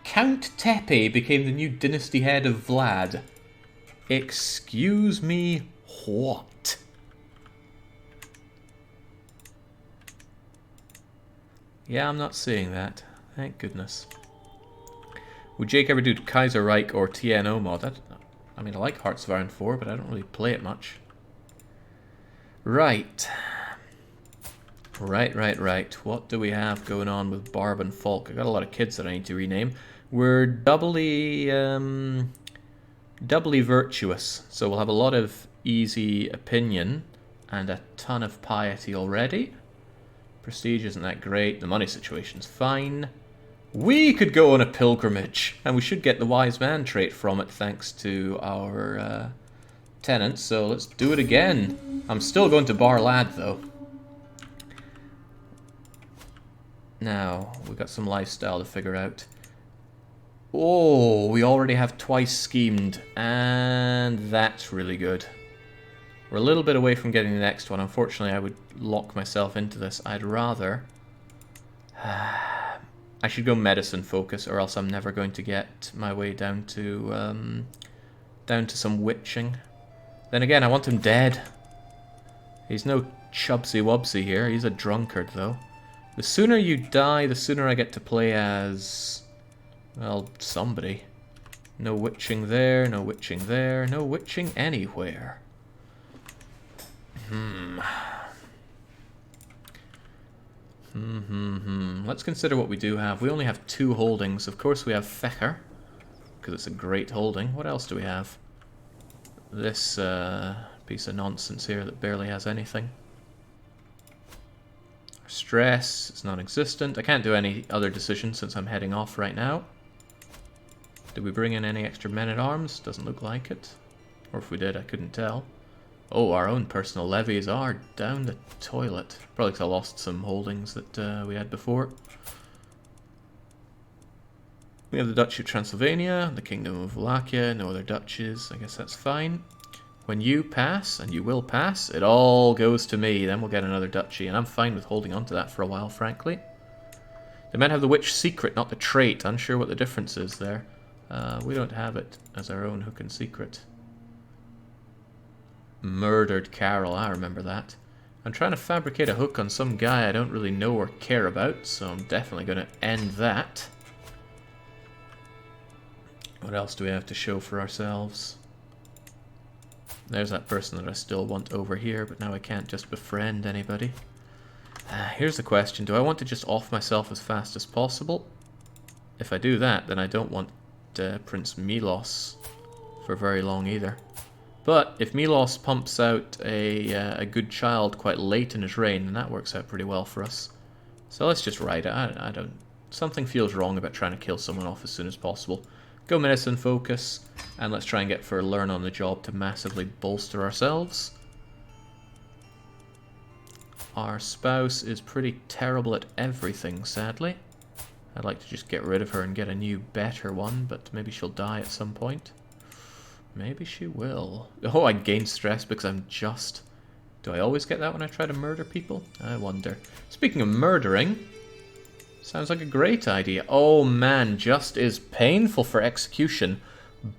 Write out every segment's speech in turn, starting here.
Count Tepe became the new dynasty head of Vlad. Excuse me, what? Yeah, I'm not seeing that. Thank goodness. Would Jake ever do Kaiserreich or TNO mod? I mean, I like Hearts of Iron 4, but I don't really play it much. Right. Right. What do we have going on with Barb and Falk? I got a lot of kids that I need to rename. We're doubly virtuous, so we'll have a lot of easy opinion and a ton of piety already. Prestige isn't that great. The money situation's fine. We could go on a pilgrimage, and we should get the wise man trait from it thanks to our tenants, so let's do it again. I'm still going to Bar Lad, though. Now, we've got some lifestyle to figure out. Oh, we already have twice schemed, and that's really good. We're a little bit away from getting the next one. Unfortunately, I would lock myself into this. I'd rather... I should go medicine focus, or else I'm never going to get my way down to some witching. Then again, I want him dead. He's no chubsy-wubsy here. He's a drunkard, though. The sooner you die, the sooner I get to play as... well, somebody. No witching there, no witching there, no witching anywhere. Let's consider what we do have. We only have 2 holdings. Of course we have Fecher, because it's a great holding. What else do we have? This piece of nonsense here that barely has anything. Stress is non-existent. I can't do any other decisions since I'm heading off right now. Did we bring in any extra men-at-arms? Doesn't look like it. Or if we did, I couldn't tell. Oh, our own personal levies are down the toilet. Probably because I lost some holdings that we had before. We have the Duchy of Transylvania, the Kingdom of Wallachia, no other duchies. I guess that's fine. When you pass, and you will pass, it all goes to me. Then we'll get another duchy, and I'm fine with holding on to that for a while, frankly. They might have the Witch Secret, not the trait. Unsure what the difference is there. We don't have it as our own hook and secret. Murdered Carol, I remember that. I'm trying to fabricate a hook on some guy I don't really know or care about, so I'm definitely going to end that. What else do we have to show for ourselves? There's that person that I still want over here, but now I can't just befriend anybody. Here's the question. Do I want to just off myself as fast as possible? If I do that, then I don't want Prince Milos for very long either. But if Milos pumps out a good child quite late in his reign, then that works out pretty well for us. So let's just ride it. I don't... Something feels wrong about trying to kill someone off as soon as possible. Go medicine focus, and let's try and get for learn on the job to massively bolster ourselves. Our spouse is pretty terrible at everything, sadly. I'd like to just get rid of her and get a new, better one, but maybe she'll die at some point. Maybe she will. Oh, I gained stress because I'm just... Do I always get that when I try to murder people? I wonder. Speaking of murdering... Sounds like a great idea. Oh man, just is painful for execution,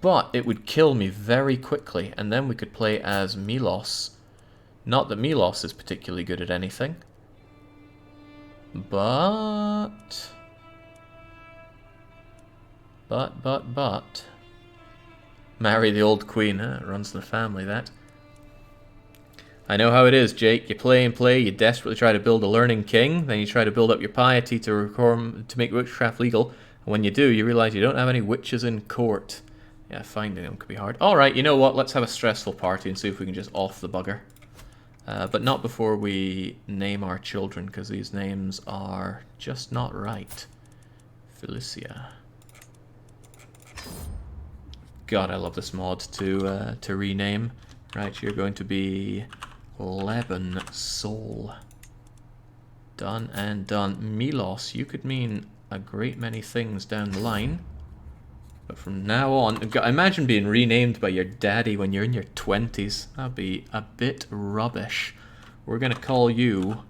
but it would kill me very quickly, and then we could play as Milos. Not that Milos is particularly good at anything. But... Marry the old queen, huh? It runs in the family, that. I know how it is, Jake. You play and play, you desperately try to build a learning king, then you try to build up your piety to make witchcraft legal, and when you do, you realize you don't have any witches in court. Yeah, finding them could be hard. Alright, you know what? Let's have a stressful party and see if we can just off the bugger. But not before we name our children, because these names are just not right. Felicia. God, I love this mod to rename. Right, you're going to be Leban Soul. Done and done. Milos, you could mean a great many things down the line. But from now on, imagine being renamed by your daddy when you're in your 20s. That'd be a bit rubbish. We're going to call you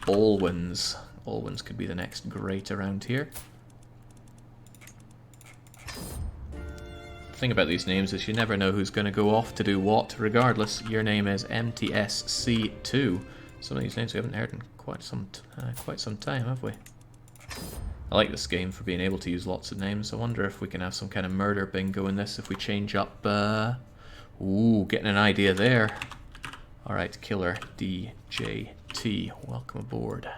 Alwyns. Alwyns could be the next great around here. The thing about these names is you never know who's going to go off to do what. Regardless, your name is MTSC2. Some of these names we haven't heard in quite some time, have we? I like this game for being able to use lots of names. I wonder if we can have some kind of murder bingo in this if we change up... Ooh, getting an idea there. Alright, Killer DJT, welcome aboard.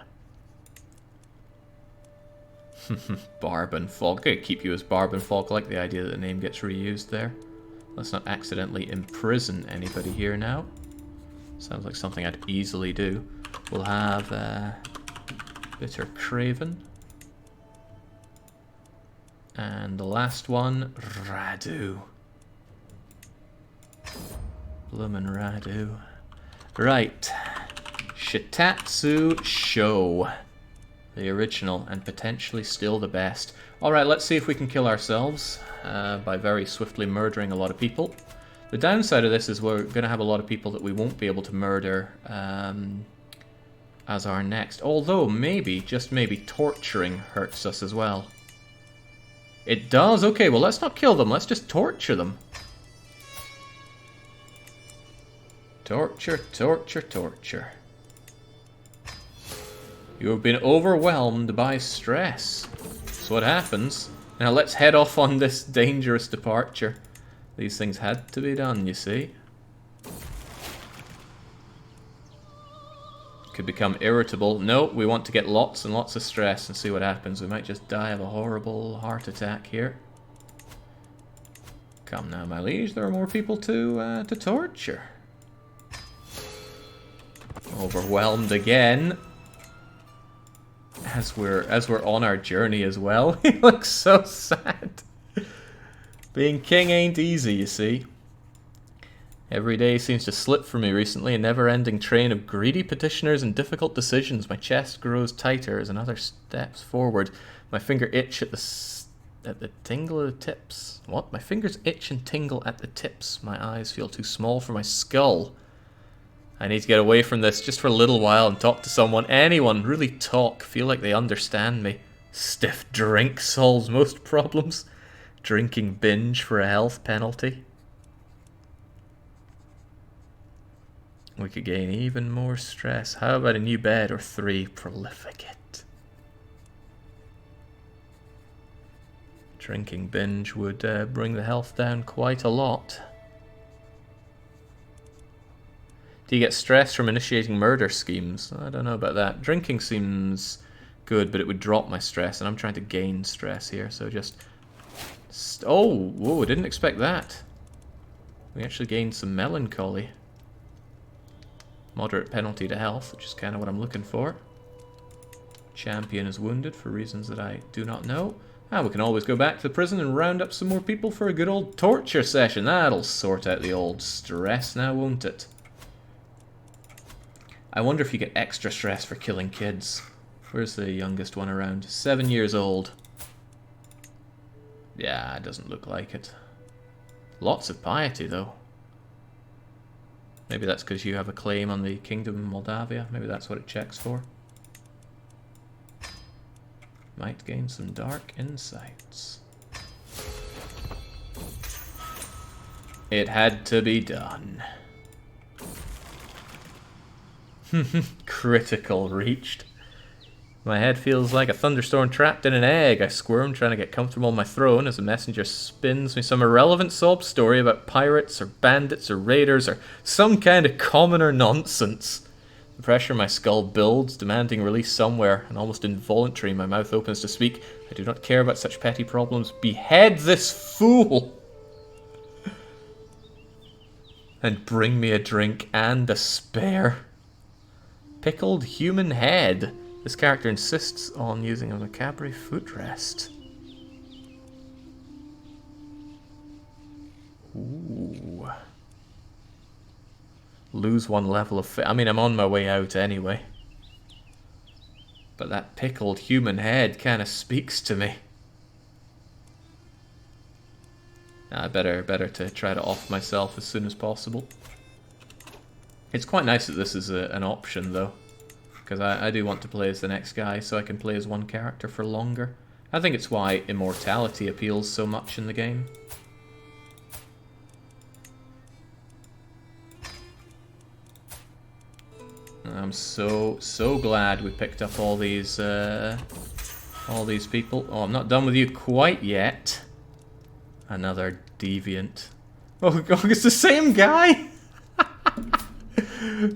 Barb and Falk. Okay, keep you as Barb and Falk. I like the idea that the name gets reused there. Let's not accidentally imprison anybody here now. Sounds like something I'd easily do. We'll have Bitter Craven. And the last one, Radu. Bloomin' Radu. Right. Shitatsu Sho. The original, and potentially still the best. Alright, let's see if we can kill ourselves by very swiftly murdering a lot of people. The downside of this is we're going to have a lot of people that we won't be able to murder as our next. Although, maybe, just maybe, torturing hurts us as well. It does? Okay, well, let's not kill them. Let's just torture them. Torture, torture, torture. You have been overwhelmed by stress. That's what happens. Now let's head off on this dangerous departure. These things had to be done, you see. Could become irritable. No, we want to get lots and lots of stress and see what happens. We might just die of a horrible heart attack here. Come now, my liege. There are more people to torture. Overwhelmed again. As we're on our journey as well. He looks so sad. Being king ain't easy, you see. Every day seems to slip for me recently, a never-ending train of greedy petitioners and difficult decisions. My chest grows tighter as another steps forward. My finger itch at the tingle of the tips. What? My fingers itch and tingle at the tips. My eyes feel too small for my skull. I need to get away from this just for a little while and talk to someone. Anyone. Really talk. Feel like they understand me. Stiff drink solves most problems. Drinking binge for a health penalty. We could gain even more stress. How about a new bed or 3? Prolific it. Drinking binge would bring the health down quite a lot. Do you get stress from initiating murder schemes? I don't know about that. Drinking seems good, but it would drop my stress, and I'm trying to gain stress here, so just... Oh, whoa, I didn't expect that. We actually gained some melancholy. Moderate penalty to health, which is kind of what I'm looking for. Champion is wounded for reasons that I do not know. Ah, we can always go back to the prison and round up some more people for a good old torture session. That'll sort out the old stress now, won't it? I wonder if you get extra stress for killing kids. Where's the youngest one around? 7 years old. Yeah, it doesn't look like it. Lots of piety, though. Maybe that's because you have a claim on the Kingdom of Moldavia. Maybe that's what it checks for. Might gain some dark insights. It had to be done. Critical reached. My head feels like a thunderstorm trapped in an egg. I squirm, trying to get comfortable on my throne as a messenger spins me some irrelevant sob story about pirates or bandits or raiders or some kind of commoner nonsense. The pressure in my skull builds, demanding release somewhere, and almost involuntary my mouth opens to speak. I do not care about such petty problems. Behead this fool! And bring me a drink and a spare. Pickled human head. This character insists on using a macabre footrest. Ooh. Lose 1 level of... I mean, I'm on my way out anyway. But that pickled human head kind of speaks to me. Better to try to off myself as soon as possible. It's quite nice that this is an option, though. Because I do want to play as the next guy, so I can play as one character for longer. I think it's why immortality appeals so much in the game. I'm so glad we picked up all these people. Oh, I'm not done with you quite yet. Another deviant. Oh god, it's the same guy!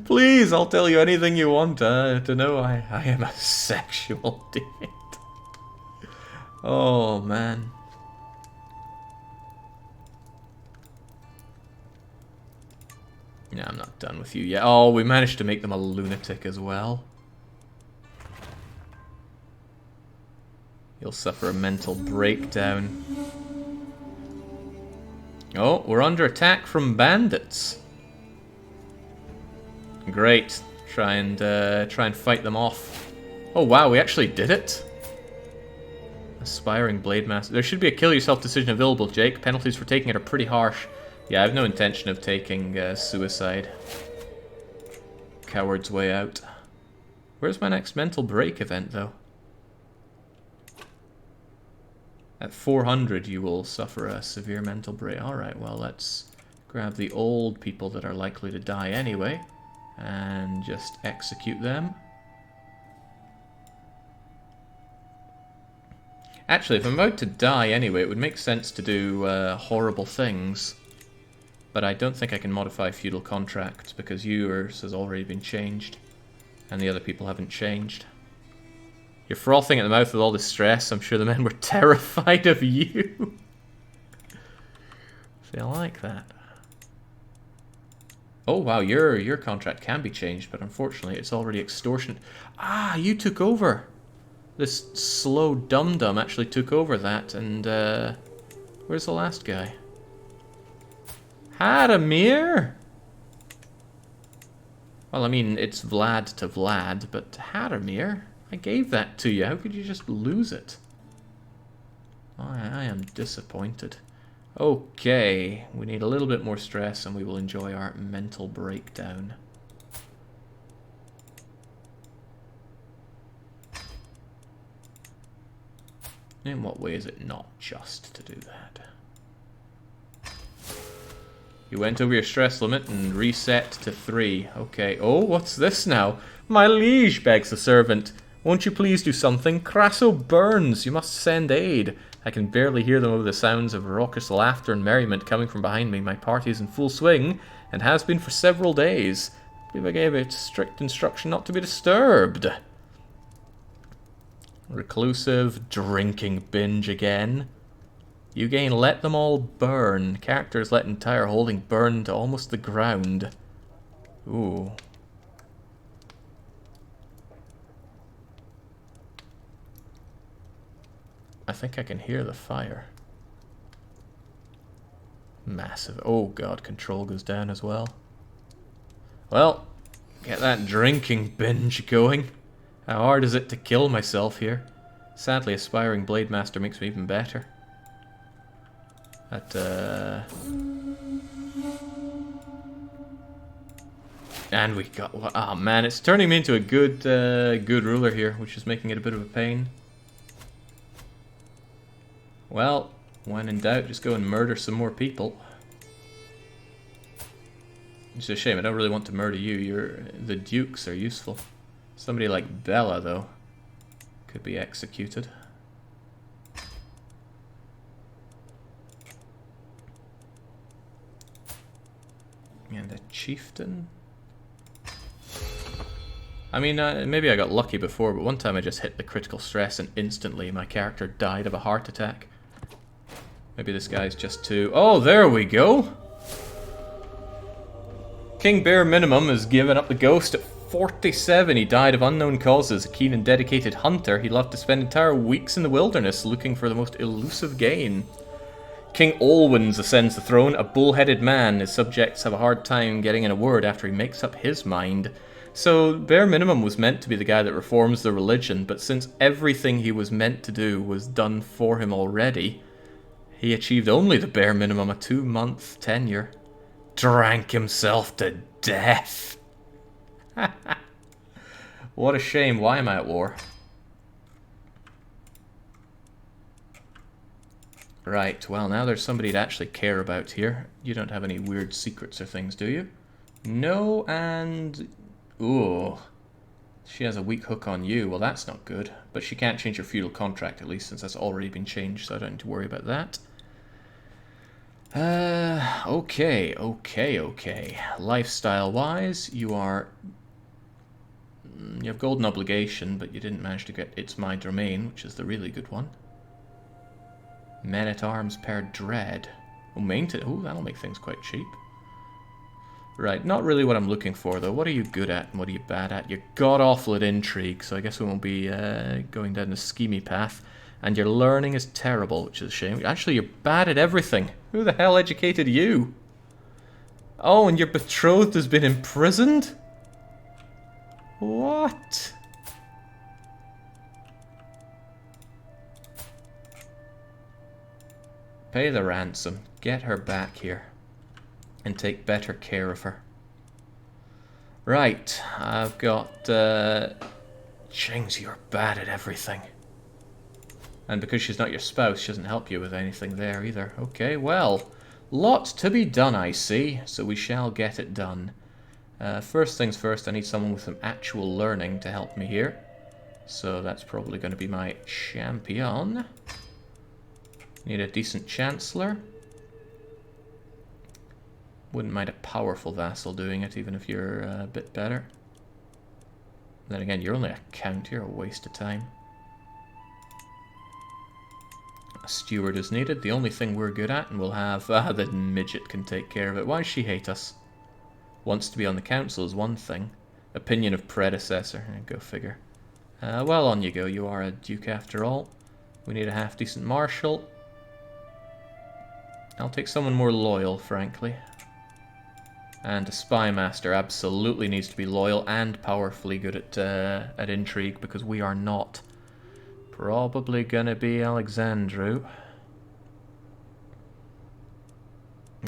Please, I'll tell you anything you want to know. I am a sexual deviant. Oh, man. Yeah, I'm not done with you yet. Oh, we managed to make them a lunatic as well. You'll suffer a mental breakdown. Oh, we're under attack from bandits. Great. Try and fight them off. Oh wow, we actually did it. Aspiring Blade Master. There should be a kill yourself decision available, Jake. Penalties for taking it are pretty harsh. Yeah, I have no intention of taking suicide. Coward's way out. Where's my next mental break event, though? At 400, you will suffer a severe mental break. Alright, well, let's grab the old people that are likely to die anyway, and just execute them. Actually, if I'm about to die anyway, it would make sense to do horrible things. But I don't think I can modify feudal contracts because yours has already been changed. And the other people haven't changed. You're frothing at the mouth with all this stress. I'm sure the men were terrified of you. See, I like that. Oh wow, your contract can be changed, but unfortunately it's already extortion. Ah, you took over. This slow dum-dum actually took over that, and where's the last guy? Hadamir? Well, I mean, it's Vlad to Vlad, but Hadamir? I gave that to you. How could you just lose it? I am disappointed. Okay, we need a little bit more stress and we will enjoy our mental breakdown. In what way is it not just to do that? You went over your stress limit and reset to 3. Okay. Oh, what's this now? My liege, begs the servant. Won't you please do something? Crasso burns. You must send aid. I can barely hear them over the sounds of raucous laughter and merriment coming from behind me. My party is in full swing, and has been for several days. I believe I gave it strict instruction not to be disturbed. Reclusive drinking binge again. You gain let them all burn. Characters let entire holding burn to almost the ground. Ooh. I think I can hear the fire. Massive. Oh god, control goes down as well. Well, get that drinking binge going. How hard is it to kill myself here? Sadly, aspiring Blade Master makes me even better. And we got... Oh man, it's turning me into a good ruler here, which is making it a bit of a pain. Well, when in doubt, just go and murder some more people. It's a shame, I don't really want to murder you. The dukes are useful. Somebody like Bella, though, could be executed. And a chieftain? I mean, maybe I got lucky before, but one time I just hit the critical stress and instantly my character died of a heart attack. Maybe this guy's just too... Oh, there we go! King Bear Minimum has given up the ghost at 47. He died of unknown causes. A keen and dedicated hunter, he loved to spend entire weeks in the wilderness looking for the most elusive game. King Alwyn ascends the throne, a bull-headed man. His subjects have a hard time getting in a word after he makes up his mind. So, Bare Minimum was meant to be the guy that reforms the religion, but since everything he was meant to do was done for him already, he achieved only the bare minimum, a 2-month tenure. Drank himself to death. What a shame. Why am I at war? Right, well, now there's somebody to actually care about here. You don't have any weird secrets or things, do you? No, and... Ooh. She has a weak hook on you. Well, that's not good. But she can't change her feudal contract, at least, since that's already been changed, so I don't need to worry about that. Okay. Lifestyle-wise, you are... You have golden obligation, but you didn't manage to get It's My Domain, which is the really good one. Men-at-Arms per Dread. Oh, maintenance. Oh, that'll make things quite cheap. Right, not really what I'm looking for, though. What are you good at and what are you bad at? You're god-awful at intrigue, so I guess we won't be going down the schemy path. And your learning is terrible, which is a shame. Actually, you're bad at everything. Who the hell educated you? Oh, and your betrothed has been imprisoned? What? Pay the ransom. Get her back here. And take better care of her. Right, I've got... Jings, you're bad at everything. And because she's not your spouse, she doesn't help you with anything there either. Okay, well, lots to be done, I see. So we shall get it done. First things first, I need someone with some actual learning to help me here. So that's probably going to be my champion. Need a decent chancellor. Wouldn't mind a powerful vassal doing it, even if you're a bit better. Then again, you're only a count. You're a waste of time. A steward is needed. The only thing we're good at, and we'll have... the midget can take care of it. Why does she hate us? Wants to be on the council is one thing. Opinion of predecessor. Go figure. Well, on you go. You are a duke after all. We need a half-decent marshal. I'll take someone more loyal, frankly. And a spy master absolutely needs to be loyal and powerfully good at intrigue, because we are not. Probably gonna be Alexandru.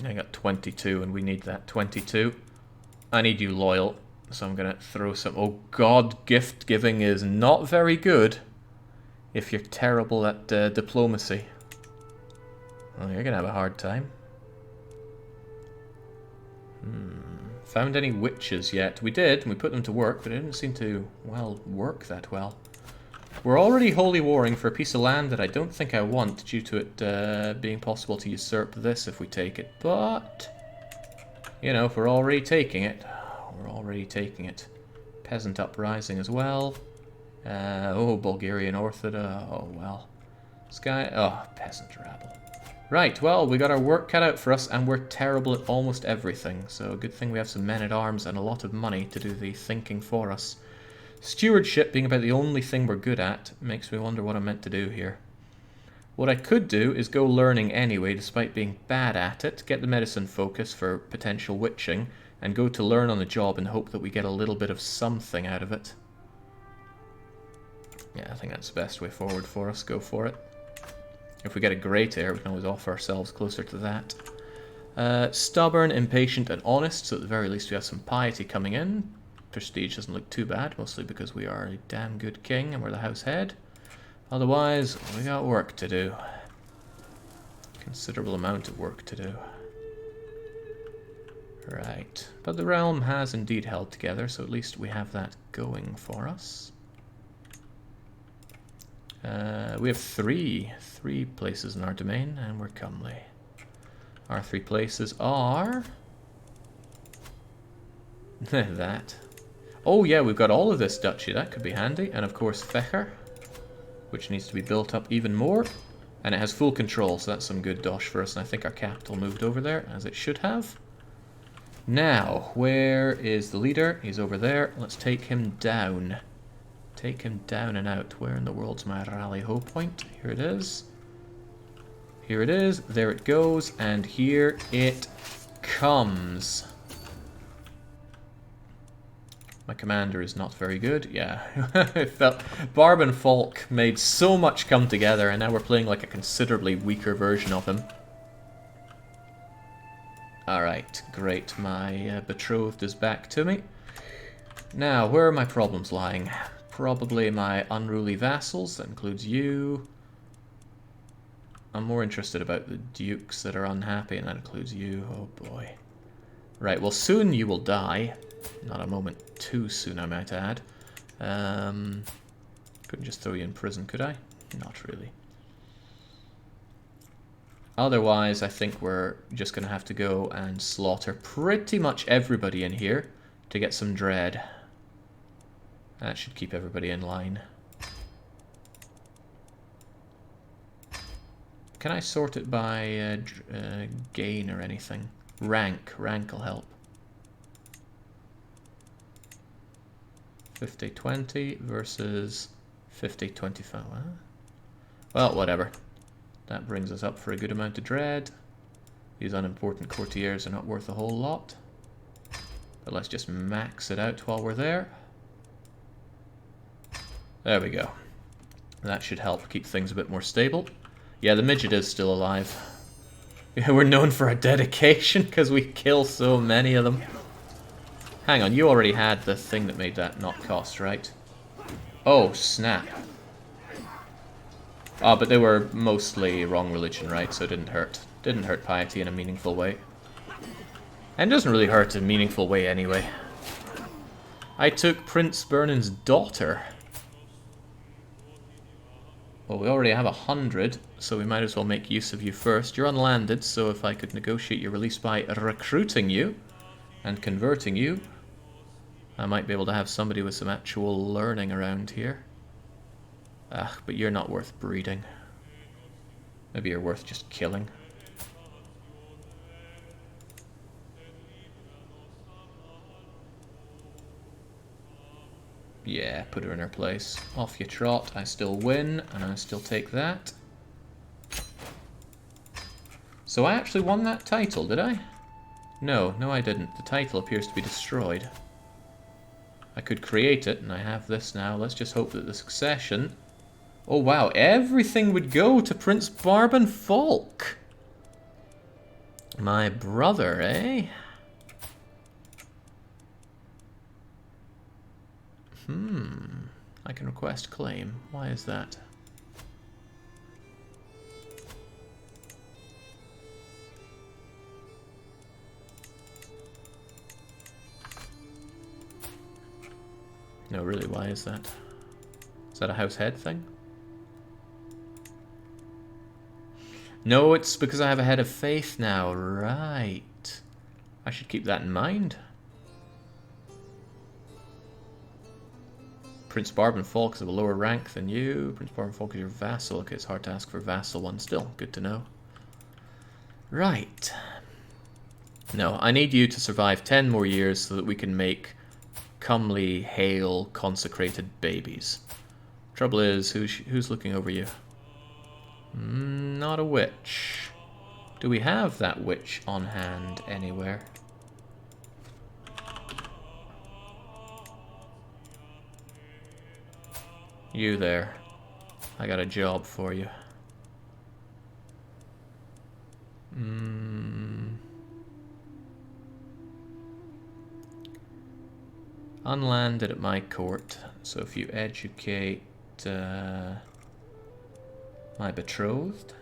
I got 22 and we need that 22. I need you loyal, so I'm gonna throw some... Oh god, gift giving is not very good if you're terrible at diplomacy. Well, you're gonna have a hard time. Found any witches yet? We did, and we put them to work, but it didn't seem to, well, work that well. We're already holy warring for a piece of land that I don't think I want, due to it being possible to usurp this if we take it. But, you know, if we're already taking it, we're already taking it. Peasant uprising as well. Oh, Bulgarian Orthodox. Oh, well. Sky. Oh, peasant rabble. Right, well, we got our work cut out for us, and we're terrible at almost everything. So, good thing we have some men-at-arms and a lot of money to do the thinking for us. Stewardship being about the only thing we're good at makes me wonder what I'm meant to do here. What I could do is go learning anyway, despite being bad at it, get the medicine focus for potential witching, and go to learn on the job and hope that we get a little bit of something out of it. Yeah, I think that's the best way forward for us. Go for it. If we get a great heir, we can always offer ourselves closer to that. Stubborn, impatient, and honest, so at the very least we have some piety coming in. Prestige doesn't look too bad, mostly because we are a damn good king and we're the house head. Otherwise, we got work to do. Considerable amount of work to do. Right, but the realm has indeed held together, so at least we have that going for us. We have three places in our domain, and we're comely. Our 3 places are... that. Oh yeah, we've got all of this duchy, that could be handy. And of course Fecher, which needs to be built up even more. And it has full control, so that's some good dosh for us. And I think our capital moved over there, as it should have. Now, where is the leader? He's over there. Let's take him down. Take him down and out. Where in the world's my rally-ho point? Here it is. Here it is. There it goes. And here it comes. My commander is not very good. Yeah, it felt... Barb and Falk made so much come together, and now we're playing like a considerably weaker version of him. Alright, great. My betrothed is back to me. Now, where are my problems lying? Probably my unruly vassals. That includes you. I'm more interested about the dukes that are unhappy, and that includes you. Oh boy. Right, well soon you will die. Not a moment too soon, I might add. Couldn't just throw you in prison, could I? Not really. Otherwise, I think we're just going to have to go and slaughter pretty much everybody in here to get some dread. That should keep everybody in line. Can I sort it by gain or anything? Rank. Rank will help. 50-20 versus 50-25. Well, whatever. That brings us up for a good amount of dread. These unimportant courtiers are not worth a whole lot. But let's just max it out while we're there. There we go. That should help keep things a bit more stable. Yeah, the midget is still alive. Yeah, we're known for our dedication because we kill so many of them. Hang on, you already had the thing that made that not cost, right? Oh, snap. Oh, but they were mostly wrong religion, right? So it didn't hurt. Didn't hurt piety in a meaningful way. And it doesn't really hurt in a meaningful way anyway. I took Prince Bernon's daughter. Well, we already have 100, so we might as well make use of you first. You're unlanded, so if I could negotiate your release by recruiting you and converting you, I might be able to have somebody with some actual learning around here. Ah, but you're not worth breeding. Maybe you're worth just killing. Yeah, put her in her place. Off you trot. I still win, and I still take that. So I actually won that title, did I? No, I didn't. The title appears to be destroyed. I could create it, and I have this now. Let's just hope that the succession... Oh wow, everything would go to Prince Barban Falk. My brother, eh? I can request claim. Why is that? No, really, why is that? Is that a house head thing? No, it's because I have a head of faith now. Right. I should keep that in mind. Prince Barban Falk is of a lower rank than you. Prince Barban Falk is your vassal. Okay, it's hard to ask for a vassal one still. Good to know. Right. No, I need you to survive 10 more years so that we can make comely, hale, consecrated babies. Trouble is, who's looking over you? Not a witch. Do we have that witch on hand anywhere? You there. I got a job for you. Unlanded at my court. So if you educate my betrothed.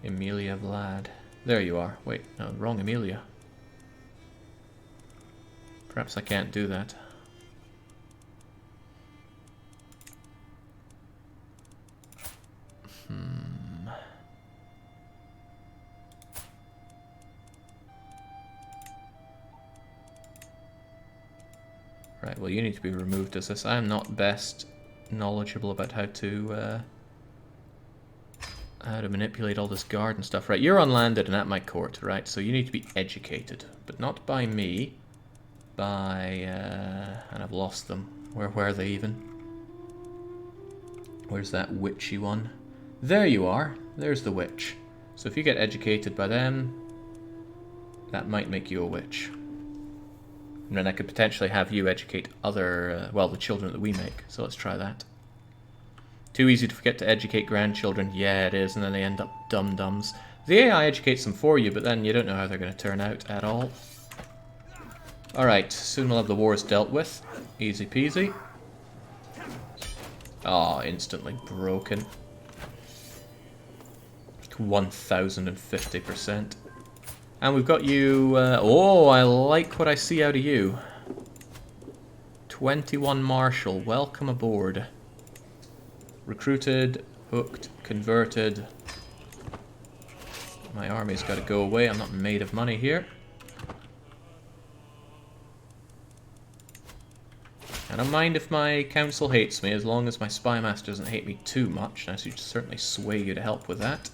Emilia Vlad. There you are. Wait, no, wrong Emilia. Perhaps I can't do that. Right, well you need to be removed as this. I am not best knowledgeable about how to manipulate all this guard and stuff. Right, you're unlanded and at my court, right? So you need to be educated, but not by me. By, and I've lost them. Where were they even? Where's that witchy one? There you are. There's the witch. So if you get educated by them, that might make you a witch. And then I could potentially have you educate other, well, the children that we make. So let's try that. Too easy to forget to educate grandchildren. Yeah, it is, and then they end up dum-dums. The AI educates them for you, but then you don't know how they're going to turn out at all. Alright, soon we'll have the wars dealt with. Easy peasy. Oh, instantly broken. 1050%. And we've got you... oh, I like what I see out of you. 21 Marshal, welcome aboard. Recruited, hooked, converted. My army's got to go away, I'm not made of money here. I don't mind if my council hates me, as long as my spy master doesn't hate me too much. And I should certainly sway you to help with that.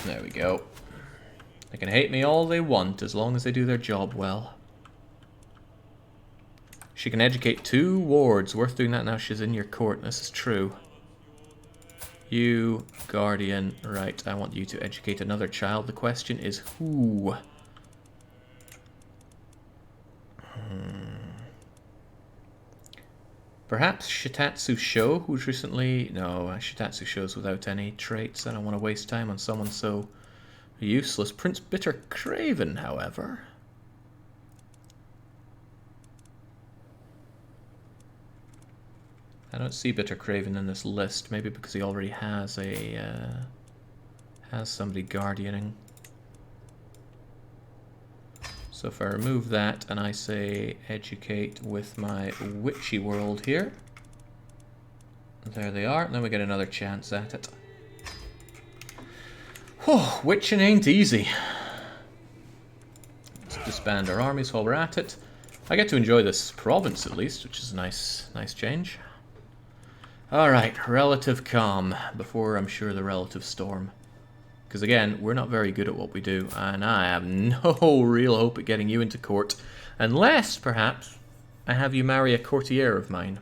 There we go. They can hate me all they want, as long as they do their job well. She can educate 2 wards. Worth doing that now she's in your court. This is true. You, guardian. Right, I want you to educate another child. The question is who? Perhaps Shitatsu Sho, who's recently... No, Shitatsu Sho's without any traits. I don't want to waste time on someone so useless. Prince Bitter Craven, however. I don't see Bitter Craven in this list. Maybe because he already has a... has somebody guardianing. So if I remove that and I say educate with my witchy world here. There they are, and then we get another chance at it. Oh, witching ain't easy. Let's disband our armies while we're at it. I get to enjoy this province at least, which is a nice change. Alright, relative calm before I'm sure the relative storm. Because again, we're not very good at what we do, and I have no real hope at getting you into court, unless, perhaps, I have you marry a courtier of mine.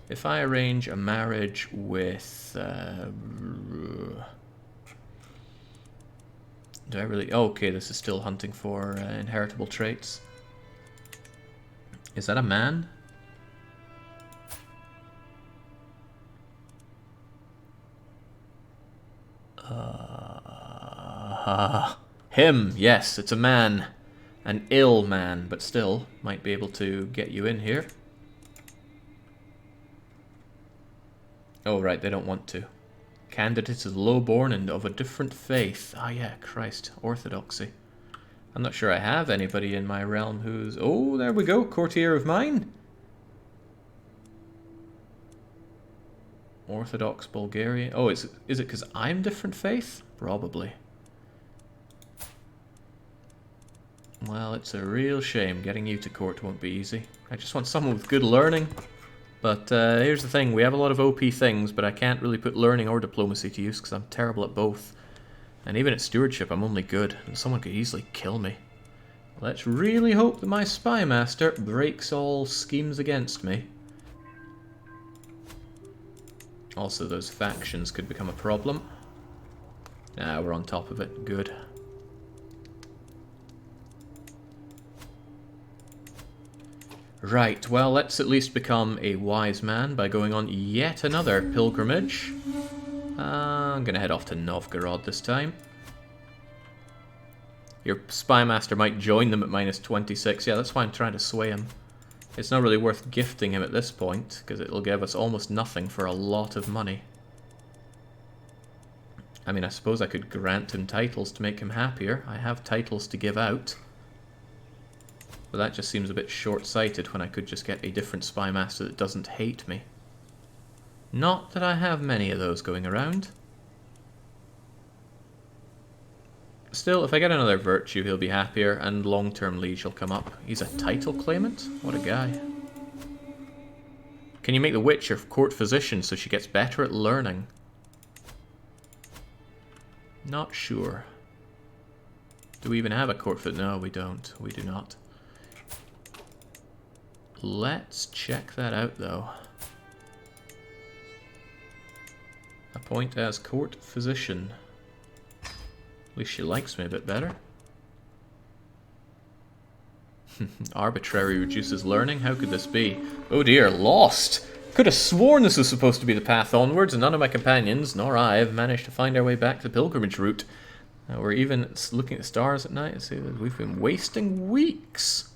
If I arrange a marriage with... do I really... Oh, okay, this is still hunting for inheritable traits. Is that a man? Him, yes, it's a man. An ill man, but still, might be able to get you in here. Oh, right, they don't want to. Candidate is lowborn and of a different faith. Ah, yeah, Christ, orthodoxy. I'm not sure I have anybody in my realm who's... Oh, there we go, courtier of mine. Orthodox Bulgaria. Oh, is it because I'm different faith? Probably. Well, it's a real shame. Getting you to court won't be easy. I just want someone with good learning. But here's the thing. We have a lot of OP things, but I can't really put learning or diplomacy to use because I'm terrible at both. And even at stewardship, I'm only good. And someone could easily kill me. Let's really hope that my spy master breaks all schemes against me. Also, those factions could become a problem. Ah, we're on top of it. Good. Right, well, let's at least become a wise man by going on yet another pilgrimage. I'm gonna head off to Novgorod this time. Your spy master might join them at -26. Yeah, that's why I'm trying to sway him. It's not really worth gifting him at this point, because it'll give us almost nothing for a lot of money. I mean, I suppose I could grant him titles to make him happier. I have titles to give out. But that just seems a bit short-sighted when I could just get a different spy master that doesn't hate me. Not that I have many of those going around. Still, if I get another virtue, he'll be happier, and long-term liege will come up. He's a title claimant? What a guy. Can you make the witch your court physician so she gets better at learning? Not sure. Do we even have a court physician? No, we don't. We do not. Let's check that out, though. Appoint as court physician. At least she likes me a bit better. Arbitrary reduces learning? How could this be? Oh dear, lost! Could have sworn this was supposed to be the path onwards, and none of my companions, nor I, have managed to find our way back to the pilgrimage route. We're even looking at the stars at night and see that we've been wasting weeks.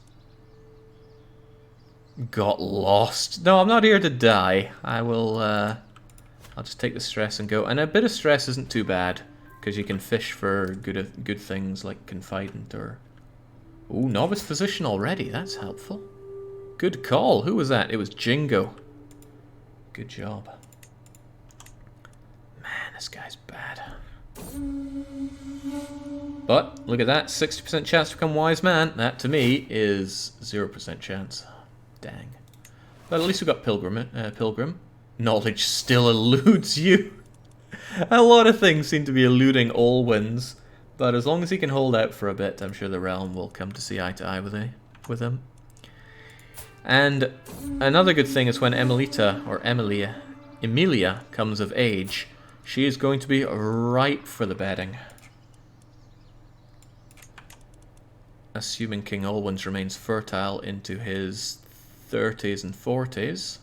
Got lost. No, I'm not here to die. I will, I'll just take the stress and go. And a bit of stress isn't too bad, because you can fish for good things like Confidant or... Ooh, Novice Physician already. That's helpful. Good call. Who was that? It was Jingo. Good job. Man, this guy's bad. But, look at that. 60% chance to become Wise Man. That, to me, is 0% chance. Dang. But at least we got Pilgrim. Knowledge still eludes you. A lot of things seem to be eluding Alwyn's. But as long as he can hold out for a bit, I'm sure the realm will come to see eye to eye with him. And another good thing is when Emilia comes of age, she is going to be ripe for the bedding. Assuming King Alwyn's remains fertile into his 30s and 40s.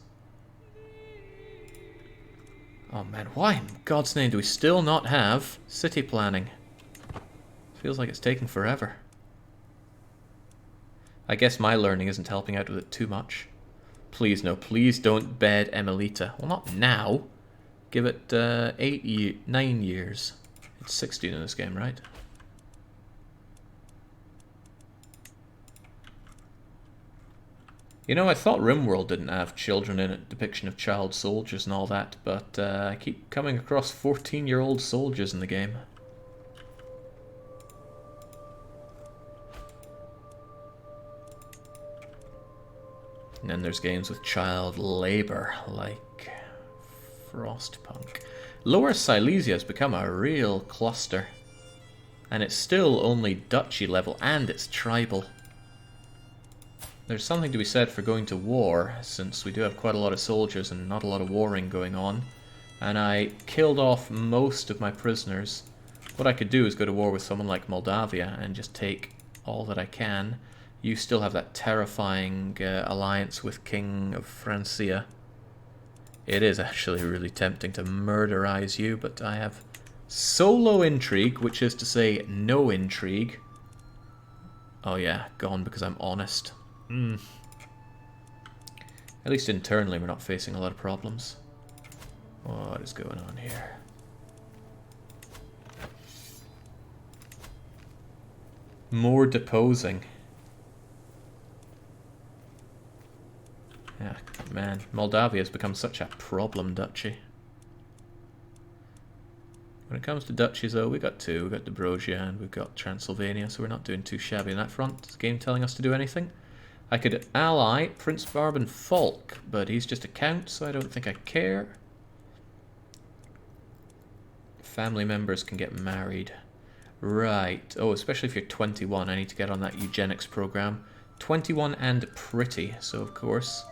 Oh man, why in God's name do we still not have city planning? Feels like it's taking forever. I guess my learning isn't helping out with it too much. Please, no, please don't bed Emilita. Well, not now. Give it 9 years. It's 16 in this game, right? You know, I thought RimWorld didn't have children in it, depiction of child soldiers and all that, but I keep coming across 14-year-old soldiers in the game. And then there's games with child labor, like Frostpunk. Lower Silesia has become a real cluster. And it's still only duchy level, and it's tribal. There's something to be said for going to war, since we do have quite a lot of soldiers and not a lot of warring going on. And I killed off most of my prisoners. What I could do is go to war with someone like Moldavia and just take all that I can. You still have that terrifying alliance with King of Francia. It is actually really tempting to murderize you, but I have solo intrigue, which is to say no intrigue. Oh yeah, gone because I'm honest. At least internally we're not facing a lot of problems. What is going on here? More deposing. Yeah, man, Moldavia has become such a problem duchy. When it comes to duchies, though, we got two. We've got Dobrogia and we've got Transylvania, so we're not doing too shabby on that front. Is the game telling us to do anything? I could ally Prince Barban Falk, but he's just a count, so I don't think I care. Family members can get married. Right. Oh, especially if you're 21, I need to get on that eugenics program. 21 and pretty, so of course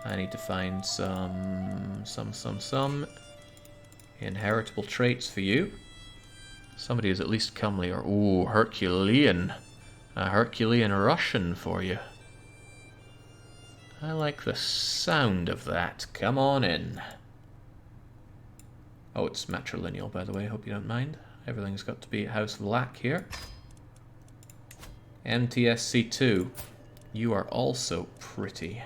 I need to find some inheritable traits for you. Somebody who's at least comely, or ooh, Herculean. A Herculean Russian for you. I like the sound of that. Come on in. Oh, it's matrilineal, by the way. Hope you don't mind. Everything's got to be House Vlach here. MTSC2. You are also pretty.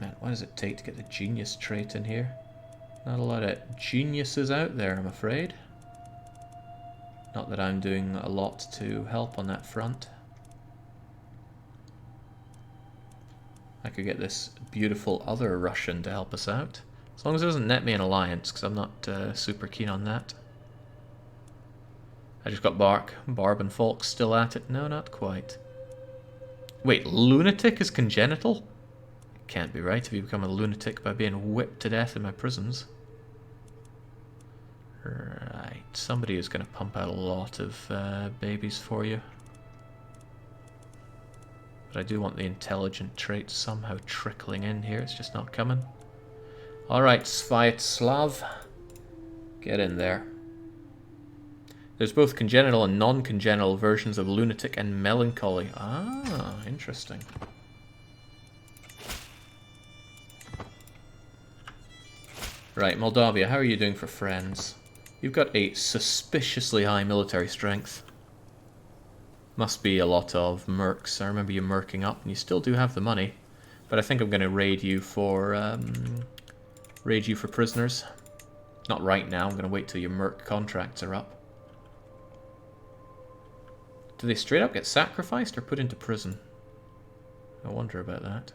Man, what does it take to get the genius trait in here? Not a lot of geniuses out there, I'm afraid. Not that I'm doing a lot to help on that front. I could get this beautiful other Russian to help us out. As long as it doesn't net me an alliance, because I'm not super keen on that. I just got Barb and Falk still at it. No, not quite. Wait, lunatic is congenital? It can't be right if you become a lunatic by being whipped to death in my prisons. Right, somebody is going to pump out a lot of babies for you. But I do want the intelligent traits somehow trickling in here. It's just not coming. Alright, Sviatslav. Get in there. There's both congenital and non-congenital versions of lunatic and melancholy. Ah, interesting. Right, Moldavia, how are you doing for friends? You've got a suspiciously high military strength. Must be a lot of mercs. I remember you merking up, and you still do have the money. But I think I'm going to raid you for prisoners. Not right now. I'm going to wait till your merc contracts are up. Do they straight up get sacrificed or put into prison? I wonder about that.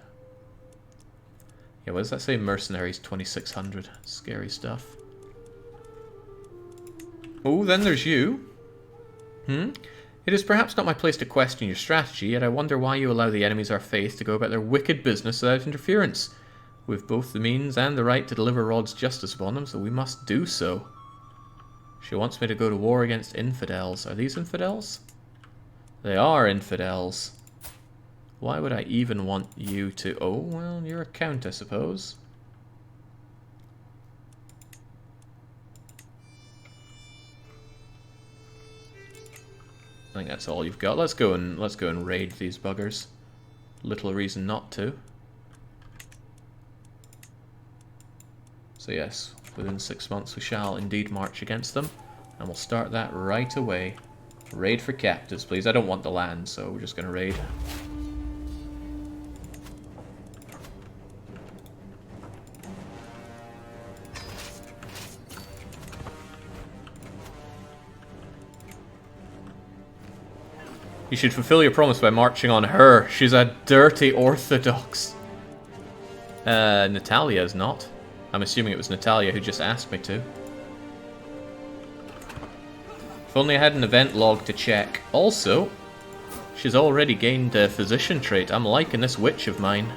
Yeah, what does that say? Mercenaries 2600. Scary stuff. Oh, then there's you. It is perhaps not my place to question your strategy, yet I wonder why you allow the enemies of our faith to go about their wicked business without interference. We have both the means and the right to deliver Rod's justice upon them, so we must do so. She wants me to go to war against infidels. Are these infidels? They are infidels. Why would I even want you to... Oh, well, you're a count, I suppose. I think that's all you've got. Let's go and raid these buggers. Little reason not to. So yes, within 6 months we shall indeed march against them, and we'll start that right away. Raid for captives, please. I don't want the land, so we're just going to raid. You should fulfill your promise by marching on her. She's a dirty Orthodox. Natalia's not. I'm assuming it was Natalia who just asked me to. If only I had an event log to check. Also, she's already gained a physician trait. I'm liking this witch of mine.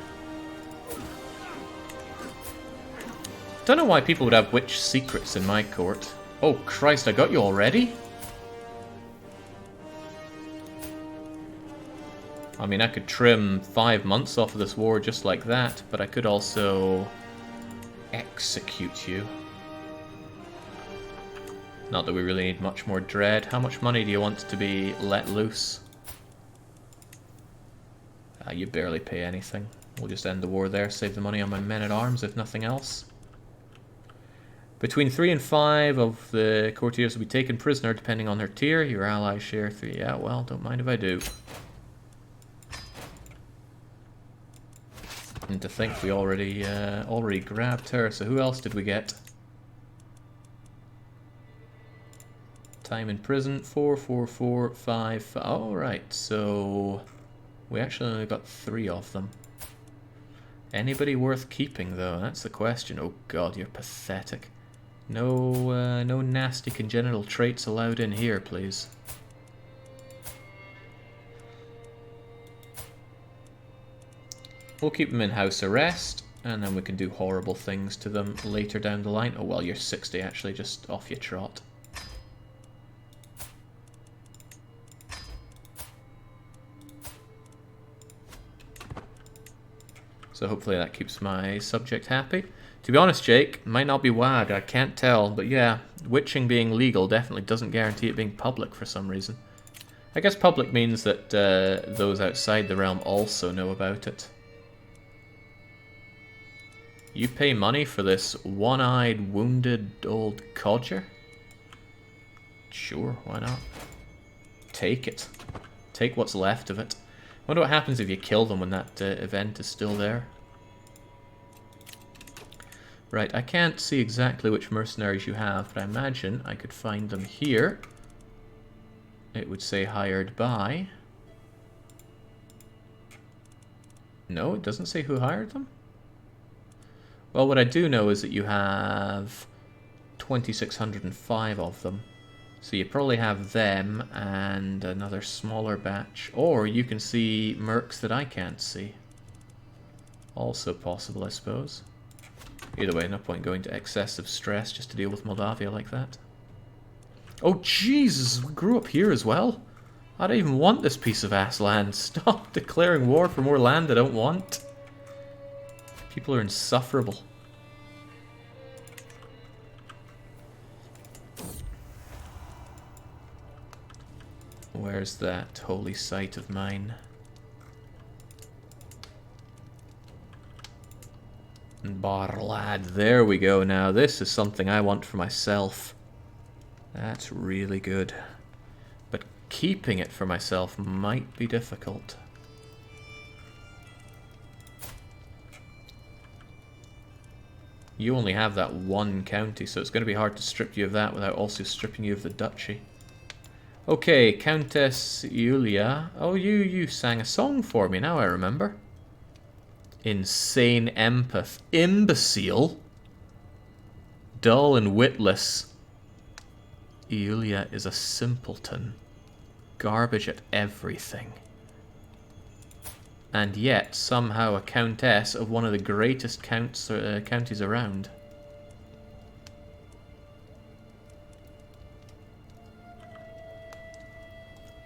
Don't know why people would have witch secrets in my court. Oh Christ, I got you already? I mean, I could trim 5 months off of this war just like that, but I could also execute you. Not that we really need much more dread. How much money do you want to be let loose? You barely pay anything. We'll just end the war there, save the money on my men-at-arms, if nothing else. Between 3 and 5 of the courtiers will be taken prisoner, depending on their tier. Your allies share 3. Yeah, well, don't mind if I do. And to think we already grabbed her. So who else did we get? Time in prison 4, 4, 4, 5. Oh right, so we actually only got 3 of them. Anybody worth keeping though? That's the question. Oh God, you're pathetic. No, no nasty congenital traits allowed in here, please. We'll keep them in house arrest, and then we can do horrible things to them later down the line. Oh well, you're 60 actually, just off your trot. So hopefully that keeps my subject happy. To be honest, Jake, might not be WAG, I can't tell, but yeah, witching being legal definitely doesn't guarantee it being public for some reason. I guess public means that those outside the realm also know about it. You pay money for this one-eyed, wounded old codger? Sure, why not? Take it. Take what's left of it. I wonder what happens if you kill them when that event is still there. Right, I can't see exactly which mercenaries you have, but I imagine I could find them here. It would say hired by. No, it doesn't say who hired them. Well, what I do know is that you have 2,605 of them. So you probably have them and another smaller batch. Or you can see mercs that I can't see. Also possible, I suppose. Either way, no point going to excessive stress just to deal with Moldavia like that. Oh, Jesus! We grew up here as well? I don't even want this piece of ass land. Stop declaring war for more land I don't want. People are insufferable. Where's that holy site of mine? Barlad, there we go now. This is something I want for myself. That's really good. But keeping it for myself might be difficult. You only have that one county, so it's going to be hard to strip you of that without also stripping you of the duchy. Okay, Countess Yulia. Oh, you sang a song for me, now I remember. Insane empath. Imbecile. Dull and witless. Yulia is a simpleton. Garbage at everything. And yet, somehow a countess of one of the greatest counties around.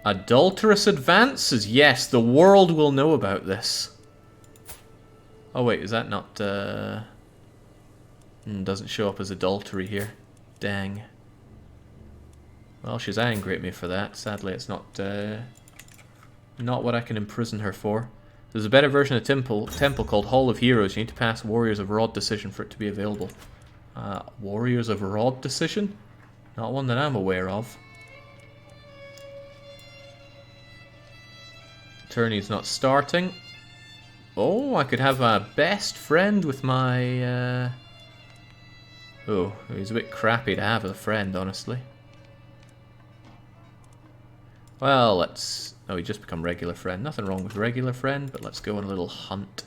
Adulterous advances. Yes, the world will know about this. Oh wait, is that not... doesn't show up as adultery here. Dang. Well, she's angry at me for that. Sadly, it's not what I can imprison her for. There's a better version of temple called Hall of Heroes. You need to pass Warriors of Rod decision for it to be available. Warriors of Rod decision? Not one that I'm aware of. Tourney's not starting. Oh, I could have a best friend with my... Oh, he's a bit crappy to have as a friend, honestly. Well, let's... Oh, he just become regular friend. Nothing wrong with regular friend, but let's go on a little hunt.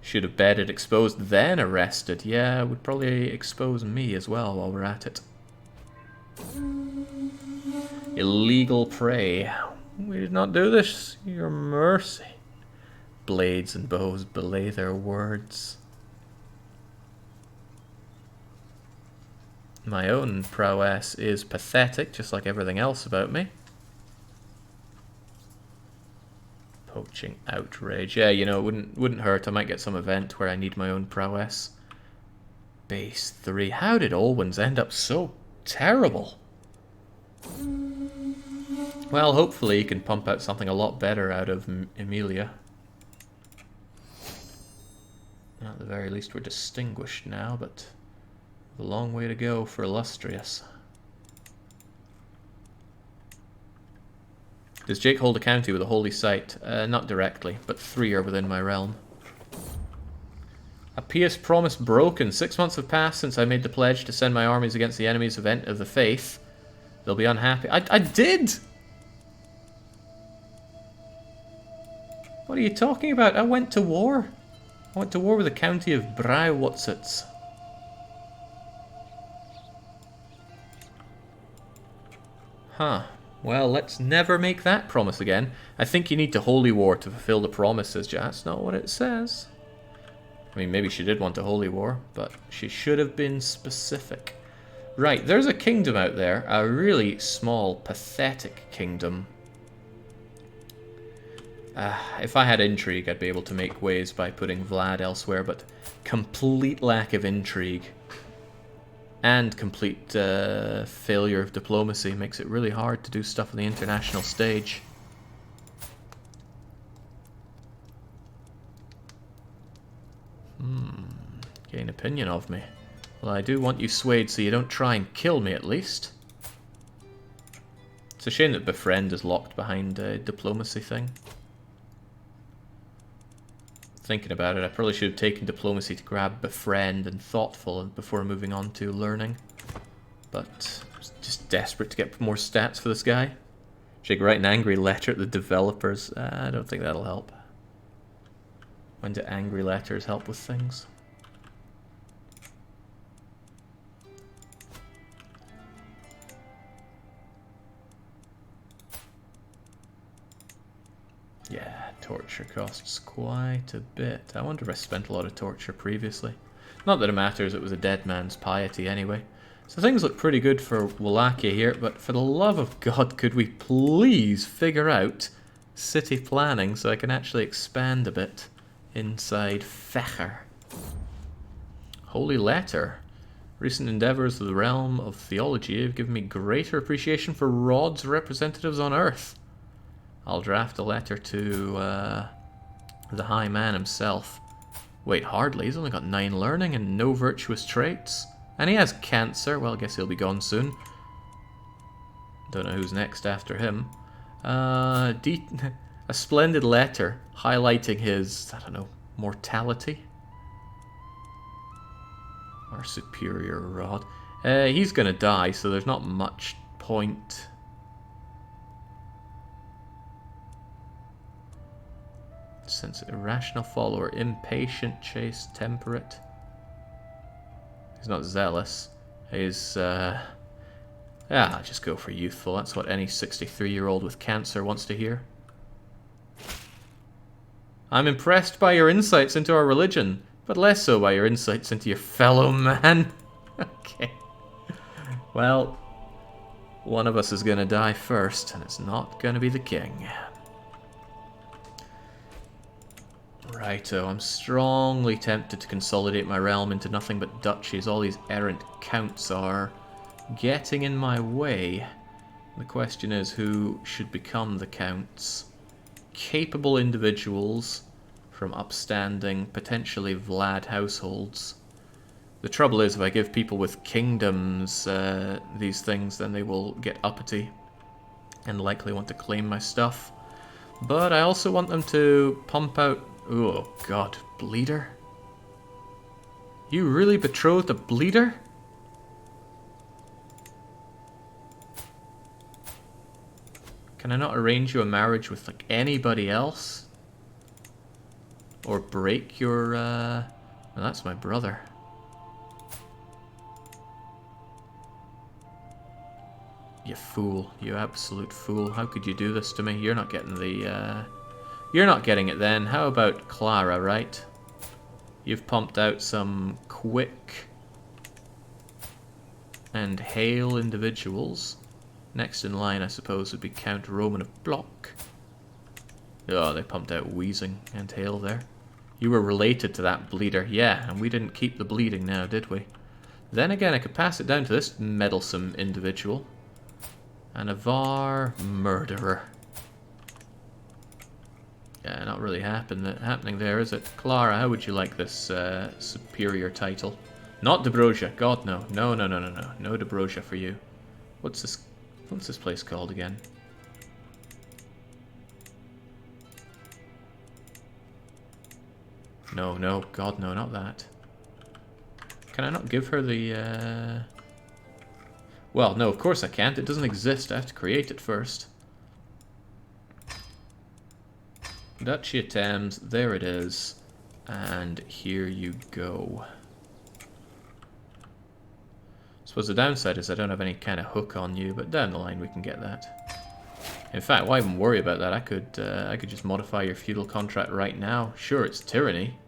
Should have bedded, exposed, then arrested. Yeah, would probably expose me as well while we're at it. Illegal prey. We did not do this. Your mercy. Blades and bows belay their words. My own prowess is pathetic, just like everything else about me. Poaching outrage. Yeah, you know, it wouldn't hurt. I might get some event where I need my own prowess. Base 3. How did Alwyn's end up so terrible? Well, hopefully he can pump out something a lot better out of Emilia. At the very least we're distinguished now, but a long way to go for illustrious. Does Jake hold a county with a holy site? Not directly, but 3 are within my realm. A pious promise broken. 6 months have passed since I made the pledge to send my armies against the enemies of the faith. They'll be unhappy. I did! What are you talking about? I went to war. I went to war with the county of Brauwotsitz. Huh. Well, let's never make that promise again. I think you need to holy war to fulfill the promises. That's not what it says. I mean, maybe she did want a holy war, but she should have been specific. Right, there's a kingdom out there. A really small, pathetic kingdom. If I had intrigue, I'd be able to make ways by putting Vlad elsewhere, but complete lack of intrigue and complete failure of diplomacy makes it really hard to do stuff on the international stage. Gain opinion of me. Well, I do want you swayed so you don't try and kill me at least. It's a shame that befriend is locked behind a diplomacy thing. Thinking about it, I probably should have taken diplomacy to grab befriend and thoughtful before moving on to learning. But I was just desperate to get more stats for this guy. Should I write an angry letter at the developers? I don't think that'll help. When do angry letters help with things? Yeah, torture costs quite a bit. I wonder if I spent a lot of torture previously. Not that it matters, it was a dead man's piety anyway. So things look pretty good for Wallachia here, but for the love of God, could we please figure out city planning so I can actually expand a bit inside Fächer. Holy Letter. Recent endeavors of the realm of theology have given me greater appreciation for Rod's representatives on Earth. I'll draft a letter to the High Man himself. Wait, hardly. He's only got 9 learning and no virtuous traits. And he has cancer. Well, I guess he'll be gone soon. Don't know who's next after him. A splendid letter highlighting his, I don't know, mortality? Our superior rod. He's gonna die, so there's not much point. Sense irrational follower, impatient, chaste, temperate. He's not zealous. He's, yeah, just go for youthful. That's what any 63-year-old with cancer wants to hear. I'm impressed by your insights into our religion, but less so by your insights into your fellow man. Okay. Well, one of us is going to die first, and it's not going to be the king. Righto, I'm strongly tempted to consolidate my realm into nothing but duchies. All these errant counts are getting in my way. The question is, who should become the counts? Capable individuals from upstanding, potentially Vlad households. The trouble is, if I give people with kingdoms these things, then they will get uppity and likely want to claim my stuff. But I also want them to pump out... Oh god, bleeder? You really betrothed a bleeder? Can I not arrange you a marriage with, like, anybody else? Or break your, No, that's my brother. You fool. You absolute fool. How could you do this to me? You're not getting the, You're not getting it then. How about Clara, right? You've pumped out some quick and hale individuals. Next in line, I suppose, would be Count Roman of Block. Oh, they pumped out Wheezing and Hale there. You were related to that bleeder. Yeah, and we didn't keep the bleeding now, did we? Then again, I could pass it down to this meddlesome individual. An Avar murderer. Yeah, not really happening there, is it? Clara, how would you like this superior title? Not Dobrosia. God, no. No, no, no, no, no. No Dobrosia for you. What's this place called again? No, no, God, no, not that. Can I not give her the, Well, no, of course I can't. It doesn't exist. I have to create it first. Duchy of Thames, there it is. And here you go. I suppose the downside is I don't have any kind of hook on you, but down the line we can get that. In fact, why even worry about that? I could just modify your feudal contract right now. Sure, it's tyranny,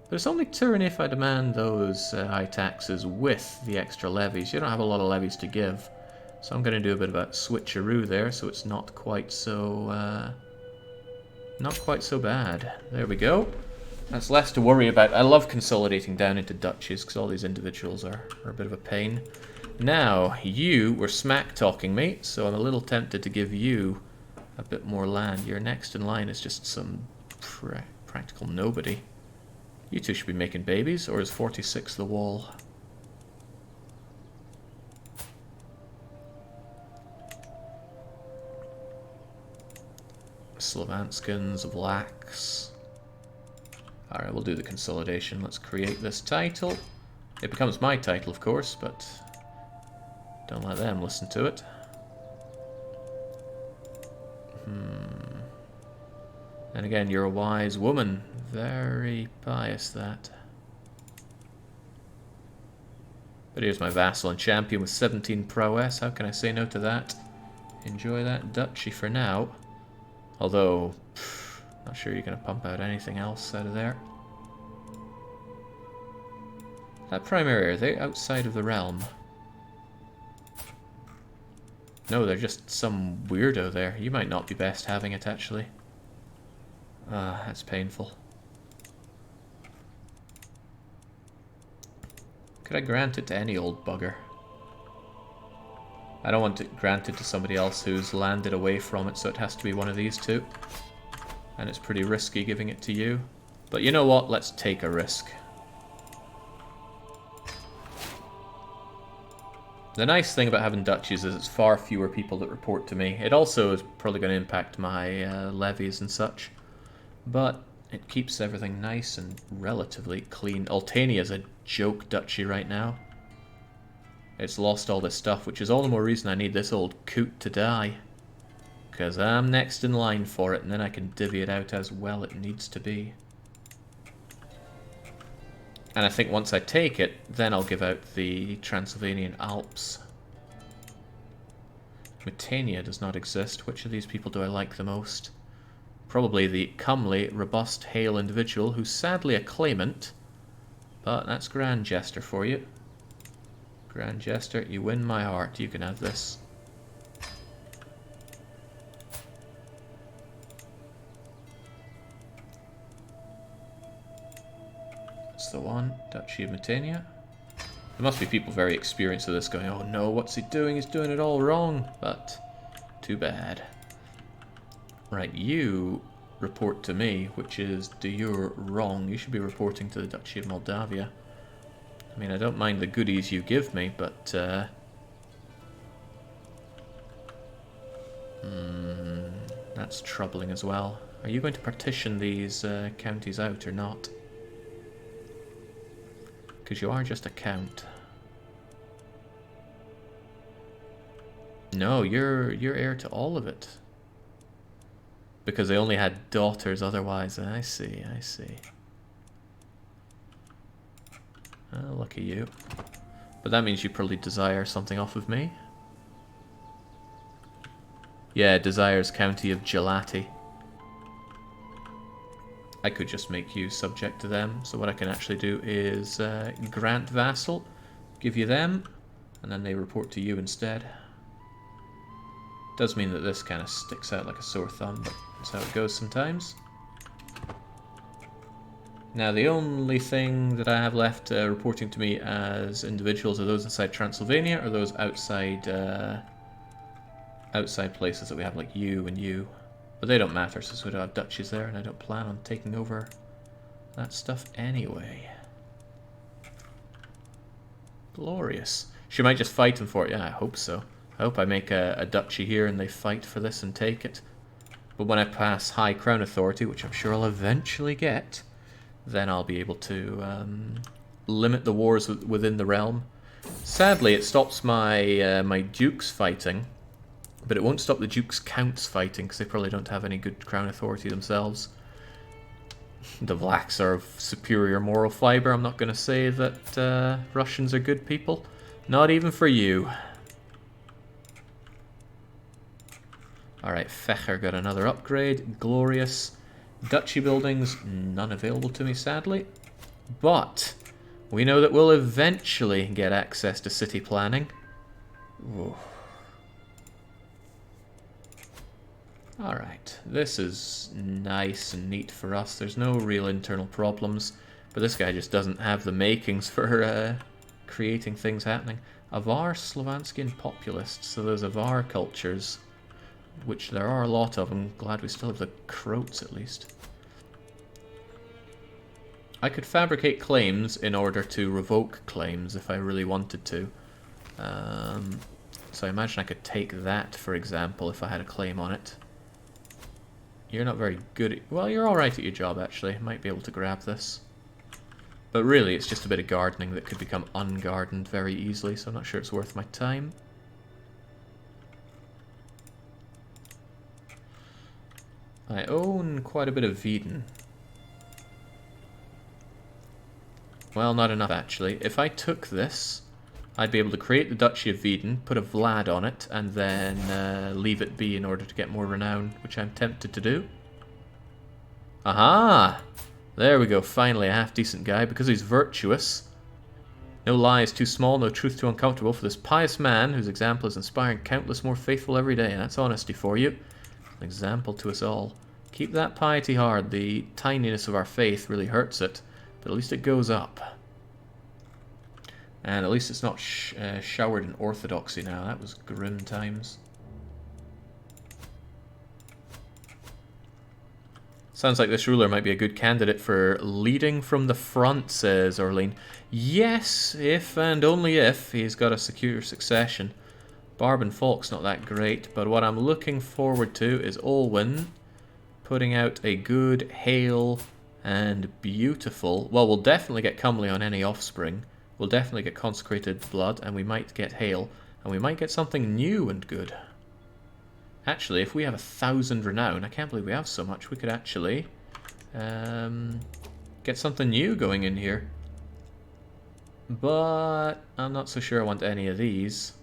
but it's only tyranny if I demand those high taxes with the extra levies. You don't have a lot of levies to give, so I'm going to do a bit of a switcheroo there, so it's not quite so bad. There we go. That's less to worry about. I love consolidating down into duchies because all these individuals are a bit of a pain. Now, you were smack-talking me, so I'm a little tempted to give you a bit more land. Your next in line is just some practical nobody. You two should be making babies, or is 46 the wall? Slovanskans, Vlachs. Alright, we'll do the consolidation. Let's create this title. It becomes my title, of course, but don't let them listen to it. And again, you're a wise woman. Very pious, that. But here's my vassal and champion with 17 prowess. How can I say no to that? Enjoy that duchy for now. Although, not sure you're going to pump out anything else out of there. That primary, are they outside of the realm? No, they're just some weirdo there. You might not be best having it, actually. Ah, that's painful. Could I grant it to any old bugger? I don't want it granted to somebody else who's landed away from it, so it has to be one of these two. And it's pretty risky giving it to you. But you know what? Let's take a risk. The nice thing about having duchies is it's far fewer people that report to me. It also is probably going to impact my levies and such. But it keeps everything nice and relatively clean. Altania is a joke duchy right now. It's lost all this stuff, which is all the more reason I need this old coot to die. Because I'm next in line for it, and then I can divvy it out as well it needs to be. And I think once I take it, then I'll give out the Transylvanian Alps. Mutania does not exist. Which of these people do I like the most? Probably the comely, robust, hale individual who's sadly a claimant. But that's Grand Jester for you. Grand Jester, you win my heart. You can have this. That's the one. Duchy of Mutania. There must be people very experienced with this going, oh no, what's he doing? He's doing it all wrong. But, too bad. Right, you report to me, which is, do you're wrong. You should be reporting to the Duchy of Moldavia. I mean, I don't mind the goodies you give me, but, that's troubling as well. Are you going to partition these counties out or not? Because you are just a count. No, you're heir to all of it. Because they only had daughters otherwise. I see, I see. Oh, lucky you. But that means you probably desire something off of me. Yeah, desires County of Gelati. I could just make you subject to them. So what I can actually do is grant vassal, give you them, and then they report to you instead. Does mean that this kind of sticks out like a sore thumb, but that's how it goes sometimes. Now the only thing that I have left reporting to me as individuals are those inside Transylvania or those outside outside places that we have like you and you. But they don't matter since we don't have duchies there and I don't plan on taking over that stuff anyway. Glorious. She might just fight him for it. Yeah, I hope so. I hope I make a duchy here and they fight for this and take it. But when I pass High Crown Authority, which I'm sure I'll eventually get, then I'll be able to limit the wars within the realm. Sadly, it stops my my dukes fighting, but it won't stop the dukes' counts fighting because they probably don't have any good crown authority themselves. The Vlachs are of superior moral fiber. I'm not going to say that Russians are good people. Not even for you. Alright, Fecher got another upgrade. Glorious. Duchy buildings, none available to me, sadly. But we know that we'll eventually get access to city planning. Alright, this is nice and neat for us. There's no real internal problems. But this guy just doesn't have the makings for creating things happening. Avar, Slovanski, and Populist. So those Avar cultures, which there are a lot of. I'm glad we still have the Croats at least. I could fabricate claims in order to revoke claims if I really wanted to. So I imagine I could take that, for example, if I had a claim on it. You're not very good at... Well, you're alright at your job, actually. Might be able to grab this. But really, it's just a bit of gardening that could become ungardened very easily, so I'm not sure it's worth my time. I own quite a bit of Wieden. Well, not enough, actually. If I took this, I'd be able to create the Duchy of Wieden, put a Vlad on it, and then leave it be in order to get more renown, which I'm tempted to do. Aha! There we go, finally a half-decent guy, because he's virtuous. No lies too small, no truth too uncomfortable for this pious man, whose example is inspiring countless more faithful every day. And that's honesty for you. An example to us all. Keep that piety hard. The tininess of our faith really hurts it, but at least it goes up. And at least it's not showered in orthodoxy now. That was grim times. Sounds like this ruler might be a good candidate for leading from the front, says Orlean. Yes, if and only if he's got a secure succession. Barb and Falk's not that great, but what I'm looking forward to is Alwyn putting out a good, hale, and beautiful... Well, we'll definitely get comely on any offspring. We'll definitely get consecrated blood, and we might get hale, and we might get something new and good. Actually, if we have 1,000 renown, I can't believe we have so much, we could actually get something new going in here. But I'm not so sure I want any of these.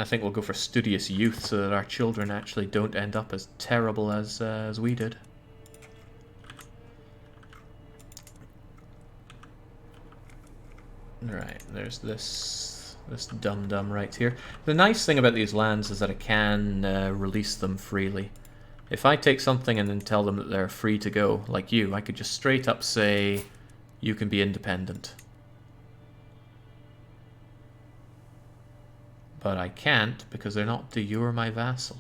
I think we'll go for studious youth so that our children actually don't end up as terrible as we did. Right, there's this dum-dum right here. The nice thing about these lands is that I can release them freely. If I take something and then tell them that they're free to go, like you, I could just straight up say, you can be independent. But I can't because they're not de jure my vassal.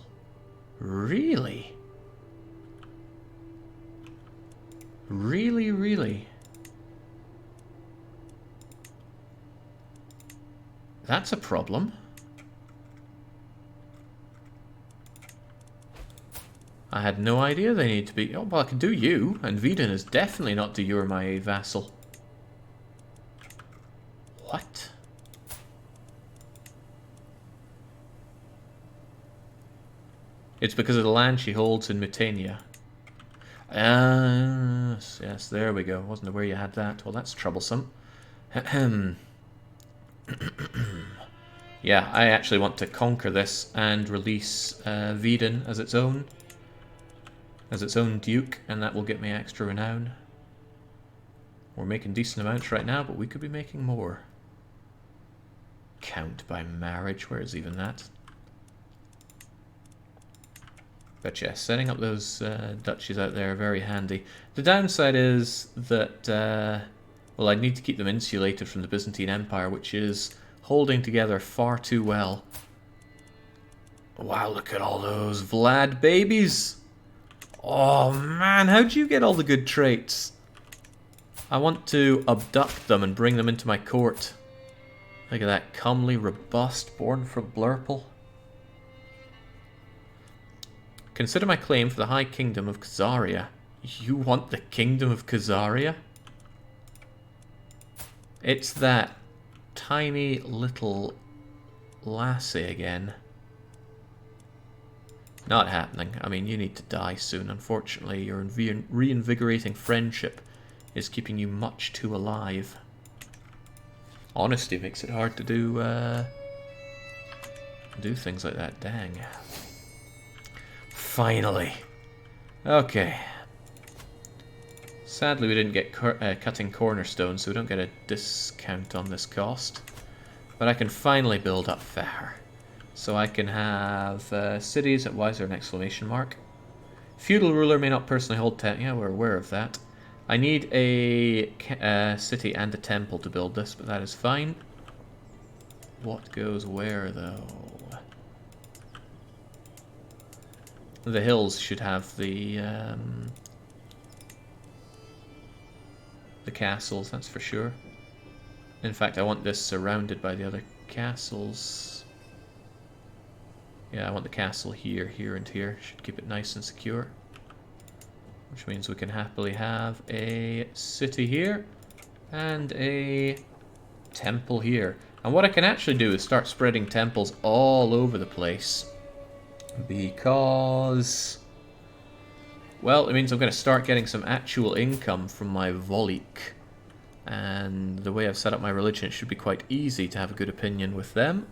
Really? Really, really? That's a problem. I had no idea they need to be... Oh, well, I can do you, and Vidin is definitely not de jure my vassal. What? It's because of the land she holds in Mutania. Yes, there we go. Wasn't aware you had that. Well, that's troublesome. Yeah, I actually want to conquer this and release Vidin as its own duke, and that will get me extra renown. We're making decent amounts right now, but we could be making more. Count by marriage, where is even that? But yeah, setting up those duchies out there are very handy. The downside is that, well, I'd need to keep them insulated from the Byzantine Empire, which is holding together far too well. Wow, look at all those Vlad babies! Oh man, how'd you get all the good traits? I want to abduct them and bring them into my court. Look at that, comely, robust, born from Blurple. Consider my claim for the High Kingdom of Khazaria. You want the Kingdom of Khazaria? It's that tiny little lassie again. Not happening. I mean, you need to die soon. Unfortunately, your reinvigorating friendship is keeping you much too alive. Honesty makes it hard to do things like that. Dang. Finally. Okay. Sadly, we didn't get cutting cornerstones, so we don't get a discount on this cost. But I can finally build up Fahar. So I can have cities. Why is there an exclamation mark? Feudal ruler may not personally hold town. Yeah, we're aware of that. I need a city and a temple to build this, but that is fine. What goes where, though? The hills should have the castles, that's for sure. In fact, I want this surrounded by the other castles. Yeah, I want the castle here, here, and here. Should keep it nice and secure. Which means we can happily have a city here and a temple here. And what I can actually do is start spreading temples all over the place. Because, well, it means I'm going to start getting some actual income from my Volik. And the way I've set up my religion, it should be quite easy to have a good opinion with them.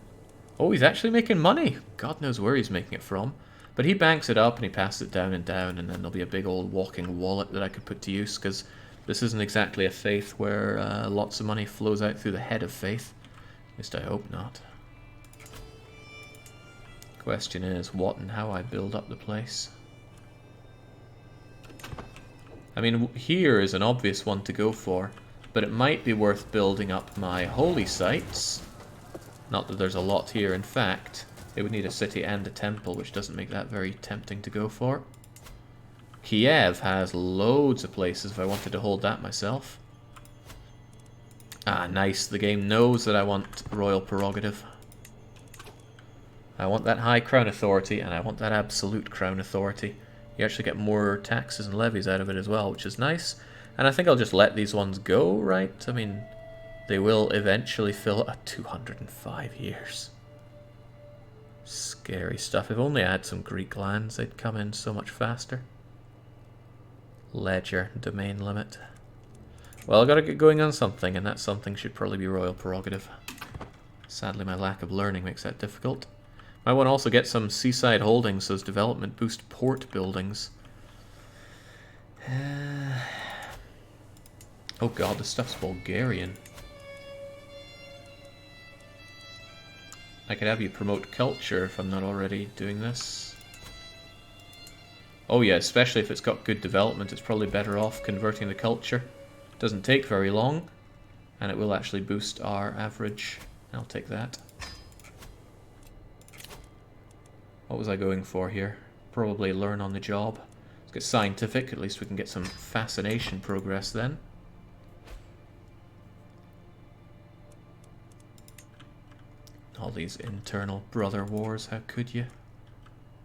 Oh, he's actually making money. God knows where he's making it from. But he banks it up and he passes it down, and then there'll be a big old walking wallet that I could put to use, because this isn't exactly a faith where lots of money flows out through the head of faith. At least I hope not. Question is what and how I build up the place. I mean, here is an obvious one to go for, but it might be worth building up my holy sites. Not that there's a lot here. In fact, it would need a city and a temple, which doesn't make that very tempting to go for. Kiev has loads of places if I wanted to hold that myself. Ah, nice. The game knows that I want royal prerogative. I want that high crown authority, and I want that absolute crown authority. You actually get more taxes and levies out of it as well, which is nice. And I think I'll just let these ones go, right? I mean, they will eventually fill at 205 years. Scary stuff. If only I had some Greek lands, they'd come in so much faster. Ledger, domain limit. Well, I've got to get going on something, and that something should probably be royal prerogative. Sadly, my lack of learning makes that difficult. I want to also get some seaside holdings, those development boost port buildings. Oh god, this stuff's Bulgarian. I could have you promote culture if I'm not already doing this. Oh yeah, especially if it's got good development, it's probably better off converting the culture. Doesn't take very long, and it will actually boost our average. I'll take that. What was I going for here? Probably learn on the job. Let's get scientific, at least we can get some fascination progress then. All these internal brother wars, how could you?